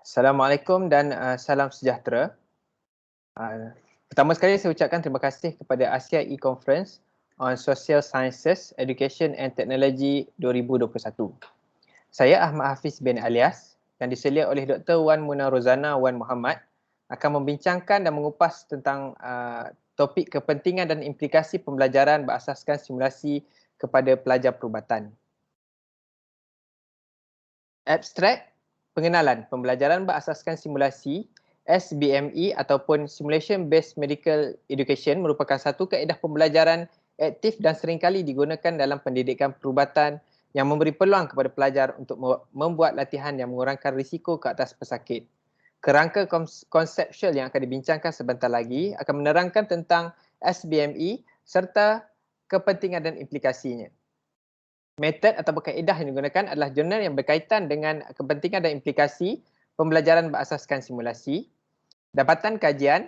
Assalamualaikum dan salam sejahtera. Pertama sekali saya ucapkan terima kasih kepada Asia E-Conference on Social Sciences, Education and Technology 2021. Saya Ahmad Hafiz bin Alias yang diselia oleh Dr. Wan Munah Rozana Wan Muhammad akan membincangkan dan mengupas tentang topik kepentingan dan implikasi pembelajaran berasaskan simulasi kepada pelajar perubatan. Abstrak, pengenalan pembelajaran berasaskan simulasi SBME ataupun Simulation Based Medical Education merupakan satu kaedah pembelajaran aktif dan seringkali digunakan dalam pendidikan perubatan yang memberi peluang kepada pelajar untuk membuat latihan yang mengurangkan risiko ke atas pesakit. Kerangka konseptual yang akan dibincangkan sebentar lagi akan menerangkan tentang SBME serta kepentingan dan implikasinya. Metod ataupun kaedah yang digunakan adalah jurnal yang berkaitan dengan kepentingan dan implikasi pembelajaran berasaskan simulasi. Dapatan kajian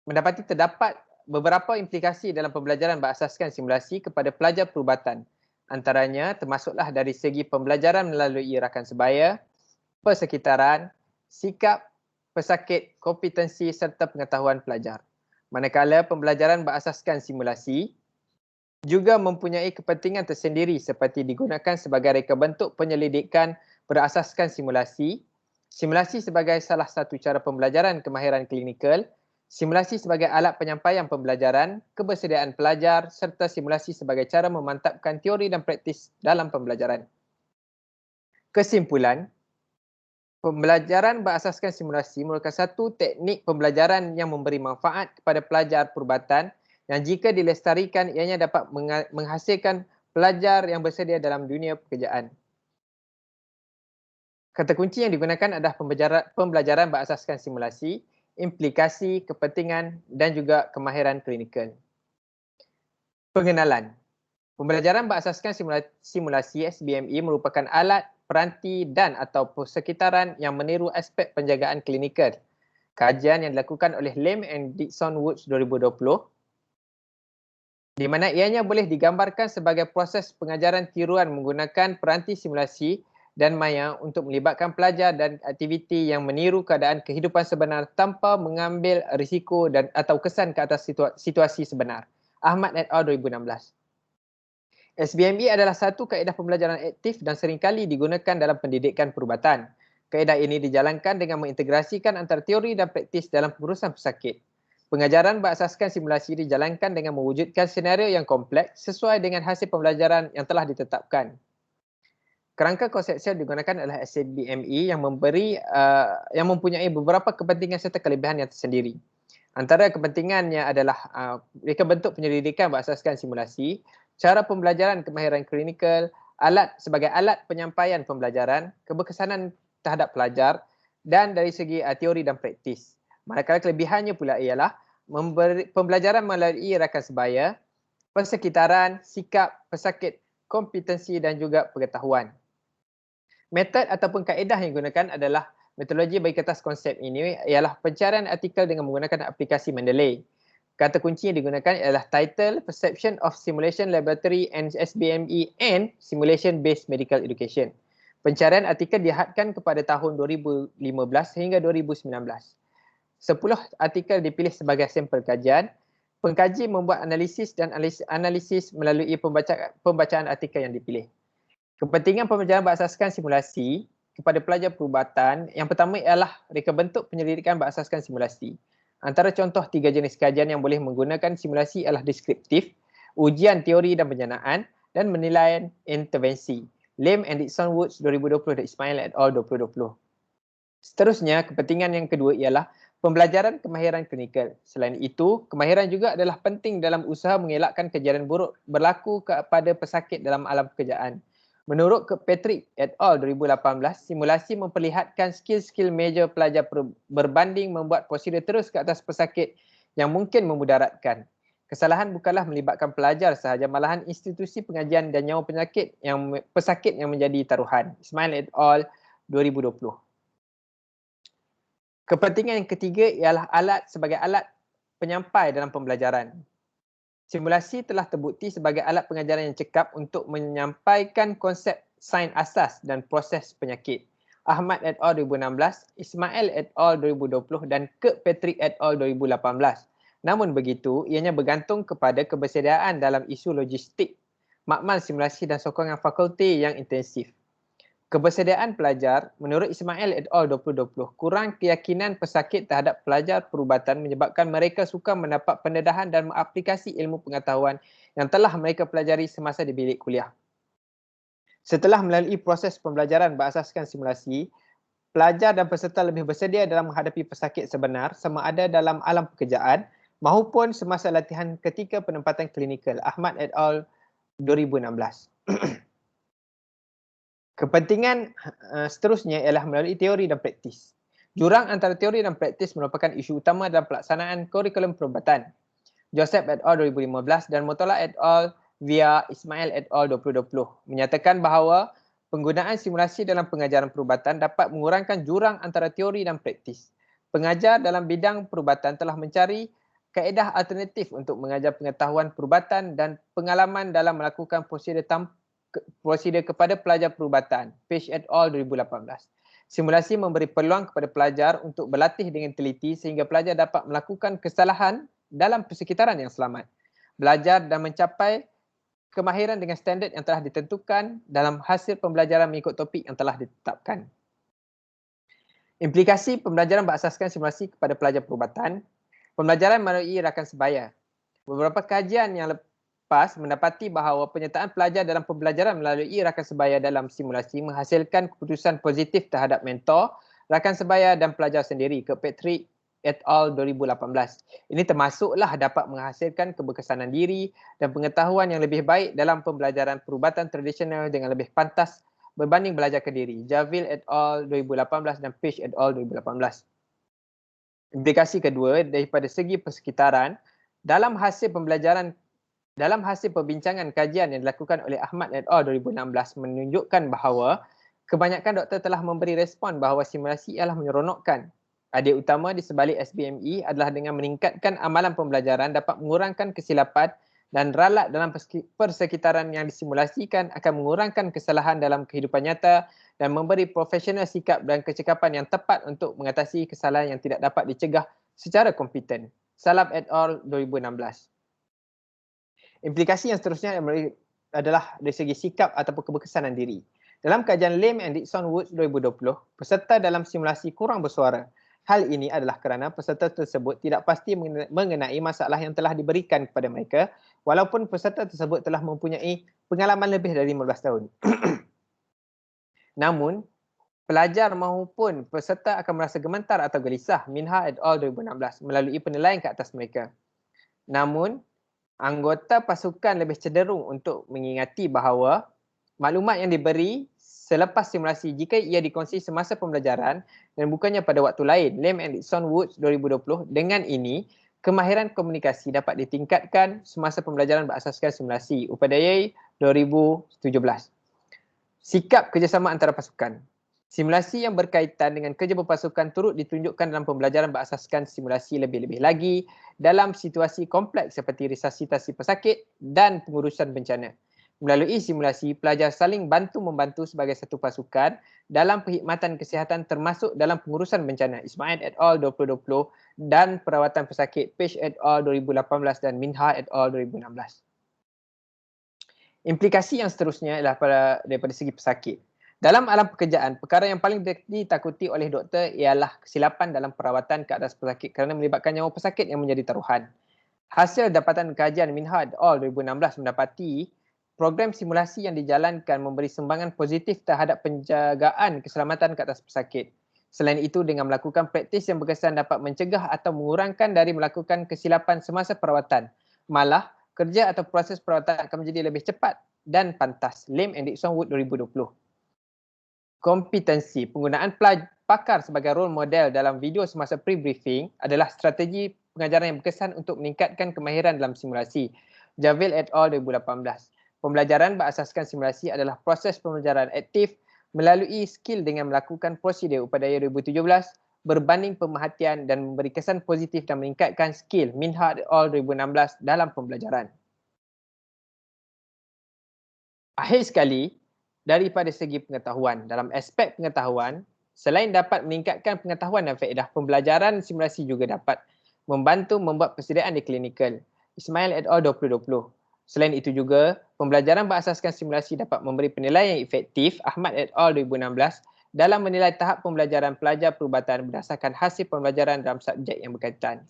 mendapati terdapat beberapa implikasi dalam pembelajaran berasaskan simulasi kepada pelajar perubatan. Antaranya termasuklah dari segi pembelajaran melalui rakan sebaya, persekitaran, sikap, pesakit, kompetensi serta pengetahuan pelajar. Manakala pembelajaran berasaskan simulasi juga mempunyai kepentingan tersendiri seperti digunakan sebagai reka bentuk penyelidikan berasaskan simulasi, simulasi sebagai salah satu cara pembelajaran kemahiran klinikal, simulasi sebagai alat penyampaian pembelajaran, kebersediaan pelajar serta simulasi sebagai cara memantapkan teori dan praktis dalam pembelajaran. Kesimpulan, pembelajaran berasaskan simulasi merupakan satu teknik pembelajaran yang memberi manfaat kepada pelajar perubatan yang jika dilestarikan ianya dapat menghasilkan pelajar yang bersedia dalam dunia pekerjaan. Kata kunci yang digunakan adalah pembelajaran berasaskan simulasi, implikasi, kepentingan dan juga kemahiran klinikal. Pengenalan. Pembelajaran berasaskan simulasi SBME merupakan alat, peranti dan atau persekitaran yang meniru aspek penjagaan klinikal. Kajian yang dilakukan oleh Lim and Dixon Woods 2020 di mana ianya boleh digambarkan sebagai proses pengajaran tiruan menggunakan peranti simulasi dan maya untuk melibatkan pelajar dan aktiviti yang meniru keadaan kehidupan sebenar tanpa mengambil risiko dan atau kesan ke atas situasi sebenar. Ahmad et al. 2016. SBME adalah satu kaedah pembelajaran aktif dan seringkali digunakan dalam pendidikan perubatan. Kaedah ini dijalankan dengan mengintegrasikan antara teori dan praktis dalam pengurusan pesakit. Pengajaran berasaskan simulasi dijalankan dengan mewujudkan senario yang kompleks sesuai dengan hasil pembelajaran yang telah ditetapkan. Kerangka konseptual digunakan adalah SBME yang mempunyai beberapa kepentingan serta kelebihan yang tersendiri. Antara kepentingannya adalah reka bentuk penyelidikan berasaskan simulasi, cara pembelajaran kemahiran klinikal, alat sebagai alat penyampaian pembelajaran, keberkesanan terhadap pelajar dan dari segi teori dan praktis. Manakala kelebihannya pula ialah pembelajaran melalui rakan sebaya, persekitaran, sikap, pesakit, kompetensi dan juga pengetahuan. Metod ataupun kaedah yang digunakan adalah metodologi bagi kertas konsep ini ialah pencarian artikel dengan menggunakan aplikasi Mendeley. Kata kunci yang digunakan ialah title, Perception of Simulation Laboratory and SBME and Simulation Based Medical Education. Pencarian artikel dihadkan kepada tahun 2015 hingga 2019. 10 artikel dipilih sebagai sampel kajian. Pengkaji membuat analisis dan analisis melalui pembacaan artikel yang dipilih. Kepentingan pembelajaran berasaskan simulasi kepada pelajar perubatan yang pertama ialah reka bentuk penyelidikan berasaskan simulasi. Antara contoh 3 jenis kajian yang boleh menggunakan simulasi ialah deskriptif, ujian teori dan penjanaan dan penilaian intervensi. Lim and Dixon Woods 2020 dan Ismail et al. 2020. Seterusnya, kepentingan yang kedua ialah pembelajaran kemahiran klinikal. Selain itu, kemahiran juga adalah penting dalam usaha mengelakkan kejadian buruk berlaku kepada pesakit dalam alam pekerjaan. Menurut Patrick et al. 2018, simulasi memperlihatkan skill-skill major pelajar berbanding membuat prosedur terus ke atas pesakit yang mungkin memudaratkan. Kesalahan bukanlah melibatkan pelajar sahaja, malahan institusi pengajian dan nyawa pesakit yang menjadi taruhan. Ismail et al. 2020. Kepentingan yang ketiga ialah alat sebagai alat penyampai dalam pembelajaran. Simulasi telah terbukti sebagai alat pengajaran yang cekap untuk menyampaikan konsep sains asas dan proses penyakit. Ahmad et al. 2016, Ismail et al. 2020 dan Kirkpatrick et al. 2018. Namun begitu, ianya bergantung kepada kebersediaan dalam isu logistik, makmal simulasi dan sokongan fakulti yang intensif. Kebersediaan pelajar, menurut Ismail et al. 2020, kurang keyakinan pesakit terhadap pelajar perubatan menyebabkan mereka sukar mendapat pendedahan dan mengaplikasi ilmu pengetahuan yang telah mereka pelajari semasa di bilik kuliah. Setelah melalui proses pembelajaran berasaskan simulasi, pelajar dan peserta lebih bersedia dalam menghadapi pesakit sebenar sama ada dalam alam pekerjaan maupun semasa latihan ketika penempatan klinikal. Ahmad et al. 2016. Kepentingan seterusnya ialah melalui teori dan praktis. Jurang antara teori dan praktis merupakan isu utama dalam pelaksanaan kurikulum perubatan. Joseph et al. 2015 dan Motola et al. Via Ismail et al. 2020 menyatakan bahawa penggunaan simulasi dalam pengajaran perubatan dapat mengurangkan jurang antara teori dan praktis. Pengajar dalam bidang perubatan telah mencari kaedah alternatif untuk mengajar pengetahuan perubatan dan pengalaman dalam melakukan prosedur kepada pelajar perubatan. Page et al. 2018. Simulasi memberi peluang kepada pelajar untuk berlatih dengan teliti sehingga pelajar dapat melakukan kesalahan dalam persekitaran yang selamat. Belajar dan mencapai kemahiran dengan standard yang telah ditentukan dalam hasil pembelajaran mengikut topik yang telah ditetapkan. Implikasi pembelajaran berasaskan simulasi kepada pelajar perubatan. Pembelajaran melalui rakan sebaya. Beberapa kajian yang lepas mendapati bahawa penyertaan pelajar dalam pembelajaran melalui rakan sebaya dalam simulasi menghasilkan keputusan positif terhadap mentor, rakan sebaya dan pelajar sendiri. Kirkpatrick et al. 2018. Ini termasuklah dapat menghasilkan keberkesanan diri dan pengetahuan yang lebih baik dalam pembelajaran perubatan tradisional dengan lebih pantas berbanding belajar kendiri. Javil et al. 2018 dan Page et al. 2018. Implikasi kedua daripada segi persekitaran, dalam hasil perbincangan kajian yang dilakukan oleh Ahmad et al. 2016 menunjukkan bahawa kebanyakan doktor telah memberi respon bahawa simulasi ialah menyeronokkan. Idea utama di sebalik SBME adalah dengan meningkatkan amalan pembelajaran dapat mengurangkan kesilapan dan ralat dalam persekitaran yang disimulasikan akan mengurangkan kesalahan dalam kehidupan nyata dan memberi profesional sikap dan kecekapan yang tepat untuk mengatasi kesalahan yang tidak dapat dicegah secara kompeten. Salab et al. 2016. Implikasi yang seterusnya adalah dari segi sikap ataupun keberkesanan diri. Dalam kajian Lim and Dixon Woods 2020, peserta dalam simulasi kurang bersuara. Hal ini adalah kerana peserta tersebut tidak pasti mengenai masalah yang telah diberikan kepada mereka walaupun peserta tersebut telah mempunyai pengalaman lebih dari 15 tahun. Namun, pelajar maupun peserta akan merasa gemetar atau gelisah. Minha et al. 2016 melalui penilaian ke atas mereka. Namun, anggota pasukan lebih cenderung untuk mengingati bahawa maklumat yang diberi selepas simulasi jika ia dikongsi semasa pembelajaran dan bukannya pada waktu lain. Lim and Dixon Woods 2020. Dengan ini, kemahiran komunikasi dapat ditingkatkan semasa pembelajaran berasaskan simulasi. Upadhyay 2017. Sikap kerjasama antara pasukan. Simulasi yang berkaitan dengan kerja berpasukan turut ditunjukkan dalam pembelajaran berasaskan simulasi lebih-lebih lagi dalam situasi kompleks seperti resusitasi pesakit dan pengurusan bencana. Melalui simulasi, pelajar saling bantu-membantu sebagai satu pasukan dalam perkhidmatan kesihatan termasuk dalam pengurusan bencana. Ismail et al. 2020 dan perawatan pesakit. Page et al. 2018 dan Minha et al. 2016. Implikasi yang seterusnya adalah daripada segi pesakit. Dalam alam pekerjaan, perkara yang paling ditakuti oleh doktor ialah kesilapan dalam perawatan ke atas pesakit kerana melibatkan nyawa pesakit yang menjadi taruhan. Hasil dapatan kajian Minha et al. 2016 mendapati program simulasi yang dijalankan memberi sumbangan positif terhadap penjagaan keselamatan ke atas pesakit. Selain itu, dengan melakukan praktis yang berkesan dapat mencegah atau mengurangkan dari melakukan kesilapan semasa perawatan. Malah, kerja atau proses perawatan akan menjadi lebih cepat dan pantas. Lim and Dixon Wood 2020. Kompetensi penggunaan pakar sebagai role model dalam video semasa pre-briefing adalah strategi pengajaran yang berkesan untuk meningkatkan kemahiran dalam simulasi. Javil et al. 2018. Pembelajaran berasaskan simulasi adalah proses pembelajaran aktif melalui skill dengan melakukan prosedur. Upadhyay 2017 berbanding pemerhatian dan memberi kesan positif dan meningkatkan skill. Minha et al. 2016 dalam pembelajaran. Akhir sekali, daripada segi pengetahuan. Dalam aspek pengetahuan, selain dapat meningkatkan pengetahuan dan faedah, pembelajaran simulasi juga dapat membantu membuat persediaan di klinikal. Ismail et al. 2020. Selain itu juga, pembelajaran berasaskan simulasi dapat memberi penilaian yang efektif. Ahmad et al. 2016 dalam menilai tahap pembelajaran pelajar perubatan berdasarkan hasil pembelajaran dalam subjek yang berkaitan.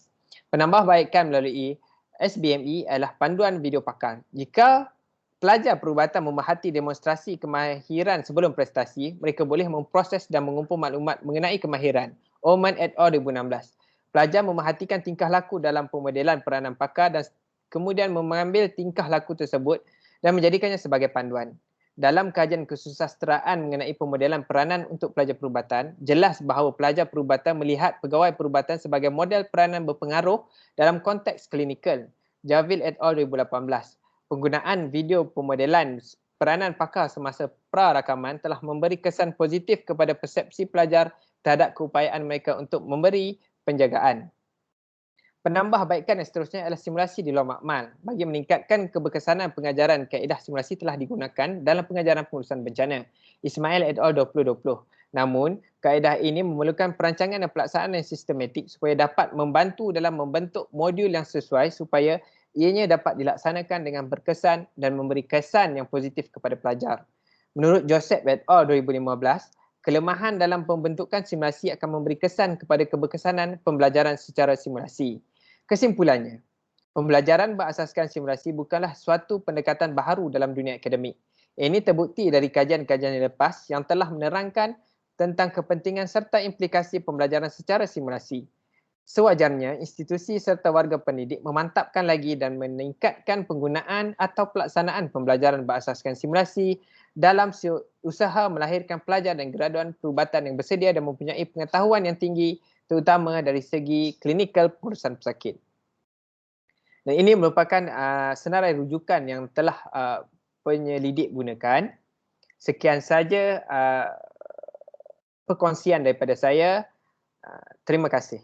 Penambahbaikan melalui SBME adalah panduan video pakar. Jika pelajar perubatan memerhati demonstrasi kemahiran sebelum prestasi, mereka boleh memproses dan mengumpul maklumat mengenai kemahiran. Oman et al. 2016. Pelajar memerhatikan tingkah laku dalam pemodelan peranan pakar dan kemudian mengambil tingkah laku tersebut dan menjadikannya sebagai panduan. Dalam kajian kesusasteraan mengenai pemodelan peranan untuk pelajar perubatan, jelas bahawa pelajar perubatan melihat pegawai perubatan sebagai model peranan berpengaruh dalam konteks klinikal. Javil et al. 2018. Penggunaan video pemodelan peranan pakar semasa pra-rakaman telah memberi kesan positif kepada persepsi pelajar terhadap keupayaan mereka untuk memberi penjagaan. Penambahbaikan yang seterusnya adalah simulasi di luar makmal. Bagi meningkatkan keberkesanan pengajaran, kaedah simulasi telah digunakan dalam pengajaran pengurusan bencana. Ismail et al. 2020. Namun, kaedah ini memerlukan perancangan dan pelaksanaan yang sistematik supaya dapat membantu dalam membentuk modul yang sesuai supaya ianya dapat dilaksanakan dengan berkesan dan memberi kesan yang positif kepada pelajar. Menurut Joseph et al. 2015, kelemahan dalam pembentukan simulasi akan memberi kesan kepada keberkesanan pembelajaran secara simulasi. Kesimpulannya, pembelajaran berasaskan simulasi bukanlah suatu pendekatan baharu dalam dunia akademik. Ini terbukti dari kajian-kajian yang lepas yang telah menerangkan tentang kepentingan serta implikasi pembelajaran secara simulasi. Sewajarnya, institusi serta warga pendidik memantapkan lagi dan meningkatkan penggunaan atau pelaksanaan pembelajaran berasaskan simulasi dalam usaha melahirkan pelajar dan graduan perubatan yang bersedia dan mempunyai pengetahuan yang tinggi terutama dari segi klinikal pengurusan pesakit. Dan ini merupakan senarai rujukan yang telah penyelidik gunakan. Sekian saja perkongsian daripada saya. Terima kasih.